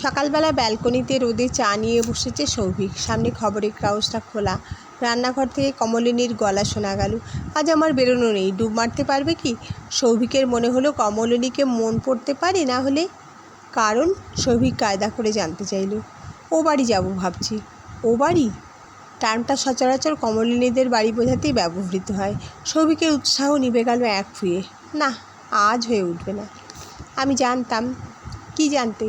সকালবেলা ব্যালকনিতে রোদে চা নিয়ে বসেছে সৌভিক। সামনে খবরের কাগজটা খোলা। রান্নাঘর থেকে কমলিনীর গলা শোনা গেল, আজ আমার বেরোনো নেই, ডুব মারতে পারবে কি? সৌভিকের মনে হলো কমলিনীকে মন পড়তে পারে না হলে। কারণ সৌভিক কায়দা করে জানতে চাইল, ও বাড়ি যাবো ভাবছি। ও বাড়ি টার্মটা সচরাচর কমলিনীদের বাড়ি বোঝাতেই ব্যবহৃত হয়। সৌভিকের উৎসাহ নিভে গেল এক ফুয়ে। না, আজ হয়ে উঠবে না। আমি জানতাম। কি জানতে?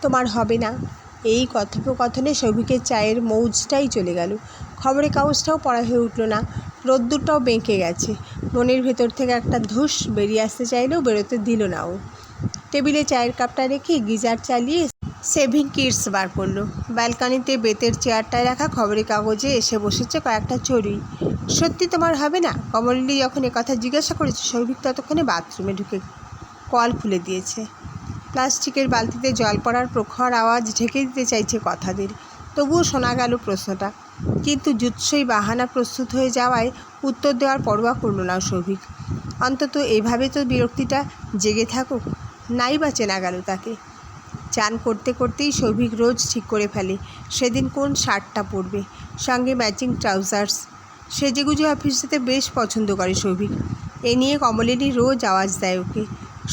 তোমার হবে না। এই কথোপকথনে সৌভিকের চায়ের মৌজটাই চলে গেল। খবরের কাগজটাও পড়া হয়ে উঠল না। রোদ্দুরটাও বেঁকে গেছে। মনের ভেতর থেকে একটা ধুস বেরিয়ে আসতে চাইলেও বেরোতে দিল না ও। টেবিলে চায়ের কাপটা রেখে গিজার চালিয়ে সেভিং কিটস বার করলো। ব্যালকনিতে বেতের চেয়ারটায় রাখা খবরের কাগজে এসে বসেছে কয়েকটা চড়ুই। সত্যি তোমার হবে না? কমলিনী যখন একথা জিজ্ঞাসা করেছে, সৌভিক ততক্ষণে বাথরুমে ঢুকে কল খুলে দিয়েছে। প্লাস্টিকের বালতিতে জল পড়ার প্রখর আওয়াজ ঢেকে দিতে চাইছে কথাদের। তবুও শোনা গেল প্রশ্নটা। কিন্তু জুৎসই বাহানা প্রস্তুত হয়ে যাওয়ায় উত্তর দেওয়ার পরোয়া করল না সৌভিক। অন্তত এইভাবে তো বিরক্তিটা জেগে থাকুক, নাই বা চেনা গেল তাকে। চান করতে করতেই সৌভিক রোজ ঠিক করে ফেলে সেদিন কোন শার্টটা পরবে, সঙ্গে ম্যাচিং ট্রাউজার্স। সেজেগুজে অফিস যেতে বেশ পছন্দ করে সৌভিক। এ নিয়ে কমলিনী রোজ আওয়াজ দেয় ওকে।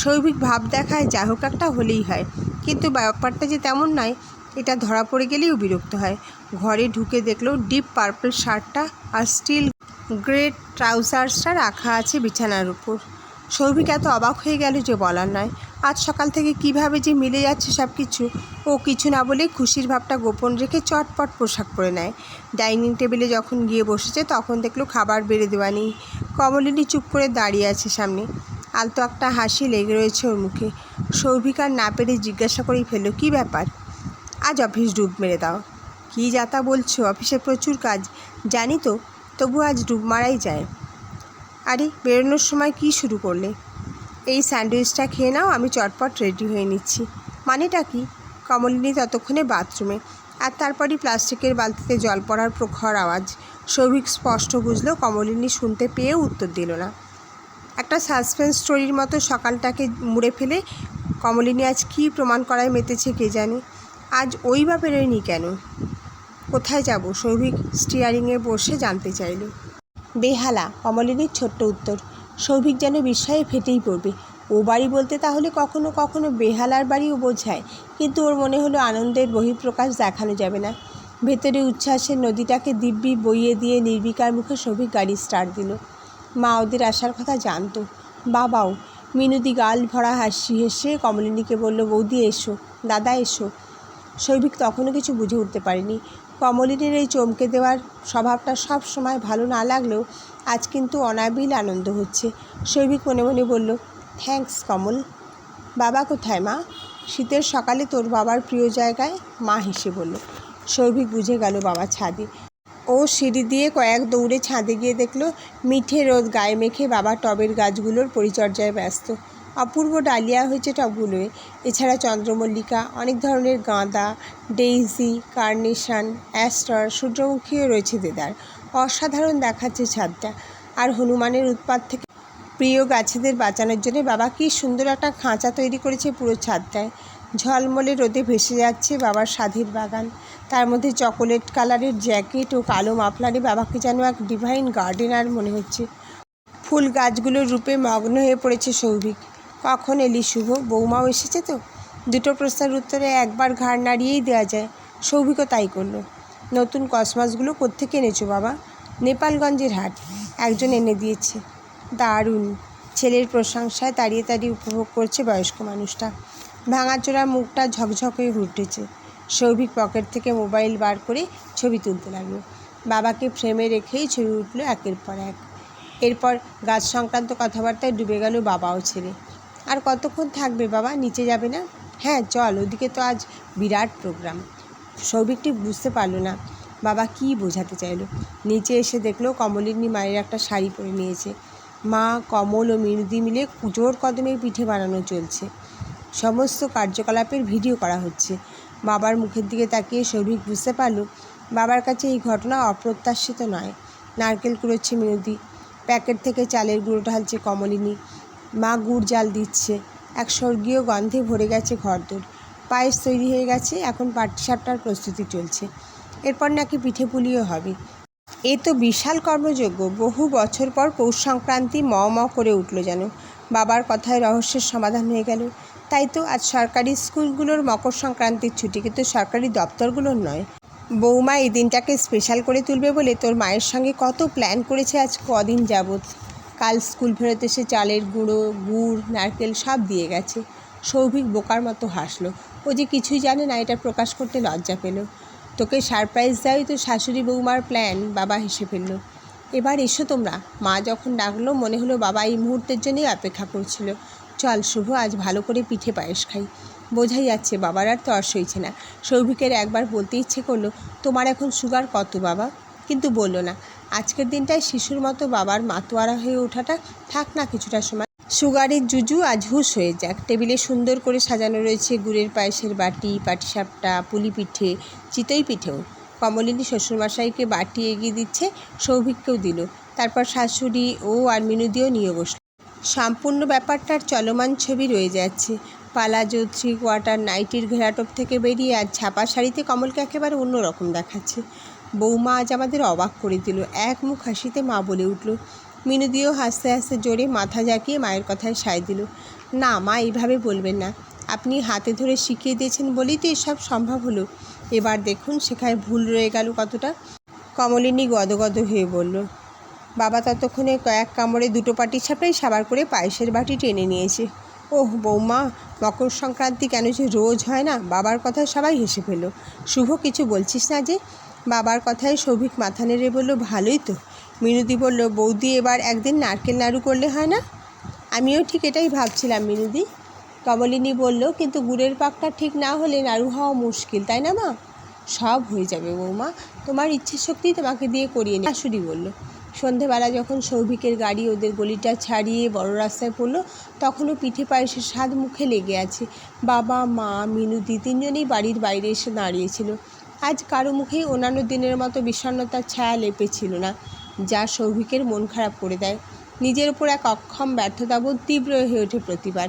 সৌভিক ভাব দেখায় যা হোক একটা হলেই হয়, কিন্তু ব্যাপারটা যে তেমন নয় এটা ধরা পড়ে গেলেও বিরক্ত হয়। ঘরে ঢুকে দেখলো ডিপ পার্পল শার্টটা আর স্টিল গ্রে ট্রাউজার্সটা রাখা আছে বিছানার উপর। সৌভিক এত অবাক হয়ে গেল যে বলার নয়। আজ সকাল থেকে কিভাবে যে মিলে যাচ্ছে সব কিছু। ও কিছু না বলে খুশির ভাবটা গোপন রেখে চটপট পোশাক পরে নেয়। ডাইনিং টেবিলে যখন গিয়ে বসেছে তখন দেখলো খাবার বেড়ে দেওয়া নেই। কমলিনী চুপ করে দাঁড়িয়ে আছে সামনে। আলতো একটা হাসি লেগে রয়েছে ওর মুখে। সৌভিক আর না পেরে জিজ্ঞাসা করেই ফেলল, কী ব্যাপার? আজ অফিস ডুব মেরে দাও। কী যাতা বলছো? অফিসে প্রচুর কাজ জানি তো, তবু আজ ডুব মারাই যায়। আরে বেরোনোর সময় কি শুরু করলে? এই স্যান্ডউইচটা খেয়ে নাও, আমি চটপট রেডি হয়ে নিচ্ছি। মানেটা কি? কমলিনী ততক্ষণে বাথরুমে, আর তারপরই প্লাস্টিকের বালতিতে জল পড়ার প্রখর আওয়াজ। সৌভিক স্পষ্ট বুঝলো কমলিনী শুনতে পেয়েও উত্তর দিল না। একটা সাসপেন্স স্টোরির মতো সকালটাকে মুড়ে ফেলে কমলিনী আজ কী প্রমাণ করায় মেতেছে কে জানে। আজ ওই বা বেরোয়নি কেন? কোথায় যাব? সৌভিক স্টিয়ারিংয়ে বসে জানতে চাইল। বেহালা, কমলিনীর ছোট্ট উত্তর। সৌভিক যেন বিস্ময়ে ফেটেই পড়বে। ও বাড়ি বলতে তাহলে কখনো কখনো বেহালার বাড়িও বোঝায়। কিন্তু ওর মনে হলো আনন্দের বহিঃপ্রকাশ দেখানো যাবে না। ভেতরে উচ্ছ্বাসের নদীটাকে দিব্যি বইয়ে দিয়ে নির্বিকার মুখে সৌভিক গাড়ি স্টার্ট দিল। মা ওদের আসার কথা জানতো, বাবাও। মিনতি গাল ভরা হাসি হেসে কমলিনীকে বলল, বৌদি এসো, দাদা এসো। সৌভিক তখনও কিছু বুঝে উঠতে পারেনি। কমলিনীর এই চমকে দেওয়ার স্বভাবটা সব সময় ভালো না লাগলেও আজ কিন্তু অনাবিল আনন্দ হচ্ছে। সৌভিক মনে মনে বলল, থ্যাঙ্কস কমল। বাবা কোথায় মা? শীতের সকালে তোর বাবার প্রিয় জায়গায়, মা হেসে বলল। সৌভিক বুঝে গেল বাবা ছাদে। ও সিঁড়ি দিয়ে কয়েক দৌড়ে ছাদে গিয়ে দেখল মিঠে রোদ গায়ে মেখে বাবা টবের গাছগুলোর পরিচর্যায় ব্যস্ত। অপূর্ব ডালিয়া হয়েছে টবগুলোয়। এছাড়া চন্দ্রমল্লিকা, অনেক ধরনের গাঁদা, ডেইজি, কার্নেশন, অ্যাস্টার, সূর্যমুখীও রয়েছে দেদার। অসাধারণ দেখাচ্ছে ছাদটা। আর হনুমানের উৎপাত থেকে প্রিয় গাছেদের বাঁচানোর জন্য বাবা কী সুন্দর একটা খাঁচা তৈরি করেছে পুরো ছাদটায়। ঝলমলে রোদে ভেসে যাচ্ছে বাবার স্বাধীর বাগান। তার মধ্যে চকোলেট কালারের জ্যাকেট ও কালো মাফলারে বাবাকে যেন এক ডিভাইন গার্ডেনার মনে হচ্ছে। ফুল গাছগুলোর রূপে মগ্ন হয়ে পড়েছে সৌভিক। কখন এলি শুভ? বৌমাও এসেছে তো? দুটো প্রশ্নের উত্তরে একবার ঘাড় নাড়িয়েই দেওয়া যায়। সৌভিকও তাই করলো। নতুন কসমাসগুলো কোত্থেকে এনেছো বাবা? নেপালগঞ্জের হাট, একজন এনে দিয়েছে। দারুণ। ছেলের প্রশংসায় তাড়িয়ে তাড়িয়ে উপভোগ করছে বয়স্ক মানুষটা। ভাঙাচোরা মুখটা ঝকঝক হয়ে উঠেছে। সৌভিক পকেট থেকে মোবাইল বার করে ছবি তুলতে লাগলো। বাবাকে ফ্রেমে রেখেই ছবি উঠল একের পর এক। এরপর গাছ সংক্রান্ত কথাবার্তায় ডুবে গেল বাবাও ছেড়ে। আর কতক্ষণ থাকবে বাবা? নিচে যাবে না? হ্যাঁ চল, ওদিকে তো আজ বিরাট প্রোগ্রাম। সৌভিকটি বুঝতে পারল না বাবা কী বোঝাতে চাইল। নিচে এসে দেখলো কমলিনী মায়ের একটা শাড়ি পরে নিয়েছে। মা, কমল ও মিনতি মিলে জোর কদমে পিঠে বানানো চলছে। সমস্ত কার্যকলাপের ভিডিও করা হচ্ছে। বাবার মুখের দিকে তাকিয়ে সৌভিক বুঝতে পারল বাবার কাছে এই ঘটনা অপ্রত্যাশিত নয়। নারকেল কুড়োচ্ছে মিনতি, প্যাকেট থেকে চালের গুঁড়ো ঢালছে কমলিনী, মা গুড় জাল দিচ্ছে। এক স্বর্গীয় গন্ধে ভরে গেছে ঘরদোর। পায়েস তৈরি হয়ে গেছে, এখন পাটিসাপটার প্রস্তুতি চলছে। এরপর নাকি পিঠে পুলিও হবে। এ তো বিশাল কর্মযজ্ঞ। বহু বছর পর পৌষ সংক্রান্তি ম ম করে উঠল যেন। বাবার কথায় রহস্যের সমাধান হয়ে গেল। তাই তো আজ সরকারি স্কুলগুলোর মকর সংক্রান্তির ছুটি, কিন্তু সরকারি দপ্তরগুলোর নয়। বৌমা এই দিনটাকে স্পেশাল করে তুলবে বলে তোর মায়ের সঙ্গে কত প্ল্যান করেছে আজ কদিন যাবৎ। কাল স্কুল ফেরত এসে চালের গুঁড়ো, গুড়, নারকেল সব দিয়ে গেছে। সৌভিক বোকার মতো হাসলো। ও যে কিছুই জানে না, এটা প্রকাশ করতে লজ্জা পেল। তোকে সারপ্রাইজ দেওয়াই তো শাশুড়ি বৌমার প্ল্যান, বাবা হেসে ফেলল। এবার এসো তোমরা। মা যখন ডাকলো মনে হলো বাবা এই মুহূর্তের জন্যই অপেক্ষা করছিল। চল শুভ, আজ ভালো করে পিঠে পায়েস খাই। বোঝাই যাচ্ছে বাবার আর তর সইছে না। সৌভিকের একবার বলতে ইচ্ছে করলো, তোমার এখন সুগার কত বাবা? কিন্তু বলল না। আজকের দিনটায় শিশুর মতো বাবার মাতোয়ারা হয়ে ওঠাটা থাক না কিছুটা সময়। সুগারের জুজু আজ হুঁশ হয়ে যাক। টেবিলে সুন্দর করে সাজানো রয়েছে গুড়ের পায়েসের বাটি, পাটিসাপটা, পুলি পিঠে, চিতই পিঠেও। কমলিনী শ্বশুরমশাইকে বাটি এগিয়ে দিচ্ছে, সৌভিককেও দিল। তারপর শাশুড়ি ও আর মিনুদিও নিয়ে বসল। সম্পূর্ণ ব্যাপারটার চলমান ছবি রয়ে যাচ্ছে। পালাজো, 3 কোয়ার্টার নাইটির ঘেরাটোপ থেকে বেরিয়ে আজ ছাপা শাড়িতে কমলকে একেবারে অন্যরকম দেখাচ্ছে। বৌমা আজ আমাদের অবাক করে দিল। এক মুখ হাসিতে মা বলে উঠল। মিনুদিও হাসতে হাসতে জোরে মাথা ঝাঁকিয়ে মায়ের কথায় সায় দিল। না মা, এইভাবে বলবেন না। আপনি হাতে ধরে শিখিয়ে দিয়েছেন বলেই তো এসব সম্ভব হলো। এবার দেখুন শেখায় ভুল রয়ে গেল কতটা। কমলিনী গদগদ হয়ে বলল। বাবা ততক্ষণে কয়েক কামড়ে 2টো পাটিসাপটাই সাবার করে পায়েসের বাটি টেনে নিয়েছে। ওহ বৌমা, মকর সংক্রান্তি কেন যে রোজ হয় না? বাবার কথায় সবাই হেসে ফেলল। শুভ, কিছু বলছিস না যে? বাবার কথায় সৌভিক মাথা নেড়ে বলল, ভালোই তো। মিনুদি বলল, বৌদি এবার একদিন নারকেল নাড়ু করলে হয় না? আমিও ঠিক এটাই ভাবছিলাম মিনুদি। কমলিনী বলল, কিন্তু গুড়ের পাকটা ঠিক না হলে নাড়ু হওয়া মুশকিল, তাই না মা? সব হয়ে যাবে বৌমা, তোমার ইচ্ছে শক্তি তোমাকে দিয়ে করিয়ে নি, শাশুড়ি বলল। সন্ধেবেলা যখন সৌভিকের গাড়ি ওদের গলিটা ছাড়িয়ে বড় রাস্তায় পড়লো, তখনও পিঠে পায়েসের স্বাদ মুখে লেগে আছে। বাবা, মা, মিনুদি তিনজনেই বাড়ির বাইরে এসে দাঁড়িয়েছিল। আজ কারো মুখেই অন্যান্য দিনের মতো বিষণ্ণতার ছায়া লেপেছিল না, যা সৌভিকের মন খারাপ করে দেয়। নিজের ওপর এক অক্ষম ব্যর্থতাবোধ তীব্র হয়ে ওঠে প্রতিবার।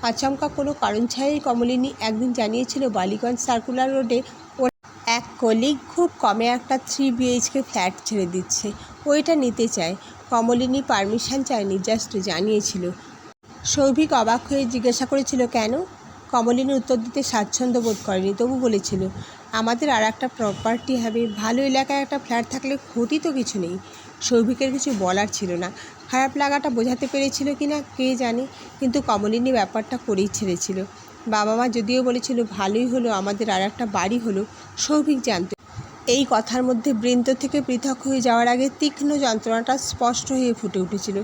আচমকা কোনো কারণ ছাড়াই কমলিনী একদিন জানিয়েছিল বালিগঞ্জ সার্কুলার রোডে ওর এক কলিগ খুব কমে একটা 3 BHK ফ্ল্যাট ছেড়ে দিচ্ছে। ও এটা নিতে চায়। কমলিনী পারমিশন চায়নি, জাস্ট জানিয়েছিল। সৌভিক অবাক হয়ে জিজ্ঞাসা করেছিল কেন? কমলিনী উত্তর দিতে স্বাচ্ছন্দ্য বোধ করেনি, তবু বলেছিল, আমাদের আর একটা প্রপার্টি হবে, ভালো এলাকায় একটা ফ্ল্যাট থাকলে ক্ষতি তো কিছু নেই। সৌভিকের কিছু বলার ছিল না। খারাপ লাগাটা বোঝাতে পেরেছিল কি না কে জানে, কিন্তু কমলিনী ব্যাপারটা করেই ছেড়েছিল। বাবা মা যদিও বলেছিল ভালোই হলো আমাদের আর একটা বাড়ি হলো, সৌভিক জানত এই কথার মধ্যে বৃন্ত থেকে পৃথক হয়ে যাওয়ার আগে তীক্ষ্ণ যন্ত্রণাটা স্পষ্ট হয়ে ফুটে উঠেছিল।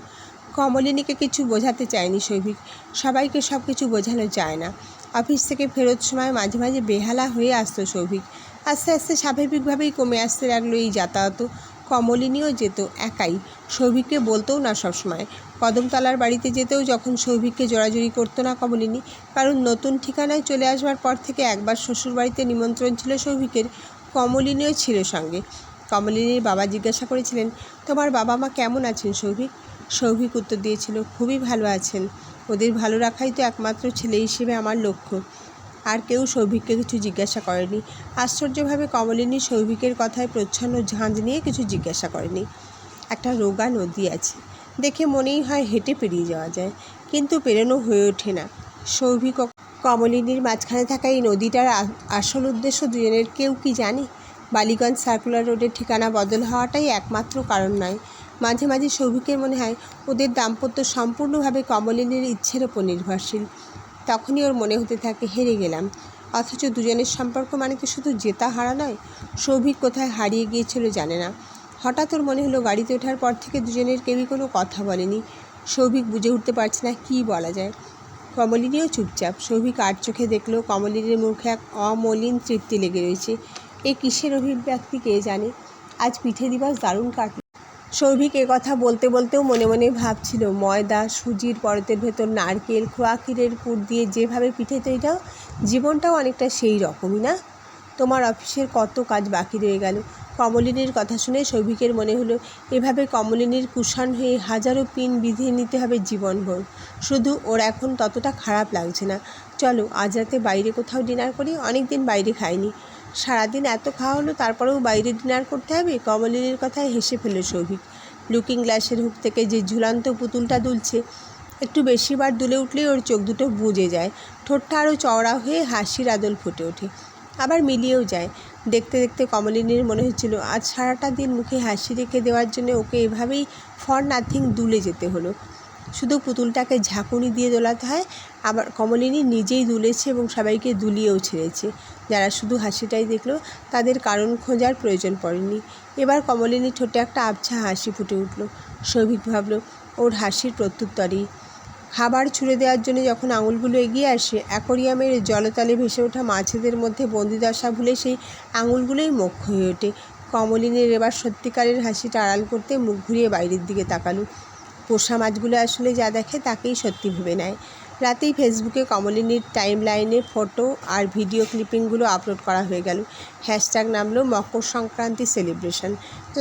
কমলিনীকে কিছু বোঝাতে চায়নি সৌভিক। সবাইকে সব কিছু বোঝানো যায় না। অফিস থেকে ফেরত সময় মাঝে মাঝে বেহালা হয়ে আসতো সৌভিক। আস্তে আস্তে স্বাভাবিকভাবেই কমে আসতে লাগলো এই যাতায়াত। কমলিনীও যেত একাই, সৌভিককে বলতেও না সবসময়। কদমতলার বাড়িতে যেতেও যখন সৌভিককে জোরাজুরি করতো না কমলিনী, কারণ নতুন ঠিকানায় চলে আসবার পর থেকে একবার শ্বশুরবাড়িতে নিমন্ত্রণ ছিল সৌভিকের, কমলিনীও ছিল সঙ্গে। কমলিনীর বাবা জিজ্ঞাসা করেছিলেন, তোমার বাবা মা কেমন আছেন সৌভিক? সৌভিক উত্তর দিয়েছিল, খুবই ভালো আছেন। ওদের ভালো রাখাই তো একমাত্র ছেলে হিসেবে আমার লক্ষ্য। আর কেউ সৌভিককে কিছু জিজ্ঞাসা করেনি। আশ্চর্যভাবে কমলিনী সৌভিকের কথায় প্রচ্ছন্ন ঝাঁঝ নিয়ে কিছু জিজ্ঞাসা করেনি। একটা রোগা নদী আছে, দেখে মনেই হয় হেঁটে পেরিয়ে যাওয়া যায়, কিন্তু পেরোনো হয়ে ওঠে না। সৌভিক ও কমলিনীর মাঝখানে থাকা এই নদীটার আসল উদ্দেশ্য দুজনের কেউ কি জানে? বালিগঞ্জ সার্কুলার রোডের ঠিকানা বদল হওয়াটাই একমাত্র কারণ নয়। মাঝে মাঝে সৌভিকের মনে হয় ওদের দাম্পত্য সম্পূর্ণভাবে কমলিনীর ইচ্ছের ওপর নির্ভরশীল। তখনই ওর মনে হতে থাকে হেরে গেলাম। অথচ দুজনের সম্পর্ক মানে তো শুধু জেতা হারা নয়। সৌভিক কোথায় হারিয়ে গিয়েছিল জানে না। হঠাৎ ওর মনে হলো গাড়িতে ওঠার পর থেকে দুজনের কেউই কোনো কথা বলেনি। সৌভিক বুঝে উঠতে পারছে না কী বলা যায়। কমলিনীও চুপচাপ। সৌভিক আর চোখে দেখলো কমলিনীর মুখে এক অমলিন তৃপ্তি লেগে রয়েছে। এই কিসের অভিব্যক্তি কে জানে। আজ পিঠে দিবস দারুণ কাটল। সৌভিক কথা বলতে বলতেও মনে মনে ভাবছিল, ময়দা, সুজির পরতের ভেতর নারকেল, খোয়া ক্ষীরের পুর দিয়ে যেভাবে পিঠে তৈরি হয়, জীবনটাও অনেকটা সেই রকমই না? তোমার অফিসের কত কাজ বাকি রয়ে গেল। কমলিনীর কথা শুনে সৌভিকের মনে হলো এভাবে কমলিনীর কুষাণ হয়ে হাজারো পিন বিধিয়ে নিতে হবে জীবনভর। শুধু ওর এখন ততটা খারাপ লাগছে না। চলো আজ রাতে বাইরে কোথাও ডিনার করি, অনেক দিন বাইরে খাইনি। সারাদিন এত খাওয়া হলো, তারপরেও বাইরে ডিনার করতে হবে? কমলিনীর কথায় হেসে ফেলল সৌভিক। লুকিং গ্লাসের হুক থেকে যে ঝুলন্ত পুতুলটা দুলছে, একটু বেশিবার দুলে উঠলেই ওর চোখ দুটো বুজে যায়, ঠোঁটটা আরও চওড়া হয়ে হাসির আদল ফুটে ওঠে, আবার মিলিয়েও যায়। দেখতে দেখতে কমলিনীর মনে হচ্ছিল আজ সারাটা দিন মুখে হাসি রেখে দেওয়ার জন্য ওকে এভাবেই ফর নাথিং দুলে যেতে হলো। শুধু পুতুলটাকে ঝাঁকুনি দিয়ে দোলাতে হয়, আবার কমলিনী নিজেই দুলেছে এবং সবাইকে দুলিয়েও ছেড়েছে। যারা শুধু হাসিটাই দেখলো তাদের কারণ খোঁজার প্রয়োজন পড়েনি। এবার কমলিনীর ঠোঁটে একটা আবছা হাসি ফুটে উঠল। সৌভিক ভাবল ওর হাসির প্রত্যুত্তরেই। খাবার ছুঁড়ে দেওয়ার জন্য যখন আঙুলগুলো এগিয়ে আসে, অ্যাকোরিয়ামের জলতলে ভেসে ওঠা মাছেদের মধ্যে বন্দিদশা ভুলে সেই আঙুলগুলোই মোক্ষ হয়ে ওঠে। কমলিনীর এবার সত্যিকারের হাসিটা আড়াল করতে মুখ ঘুরিয়ে বাইরের দিকে তাকালো। পোষা মাছগুলো আসলে যা দেখে তাকেই সত্যি ভেবে নেয়। রাতেই ফেসবুকে কমলিনীর টাইম লাইনে ফটো আর ভিডিও ক্লিপিংগুলো আপলোড করা হয়ে গেল। হ্যাশট্যাগ নামলো Makar Sankranti celebration.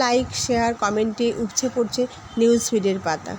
Like, share, কমেন্টে উপচে পড়ছে নিউজ ফিডের পাতা।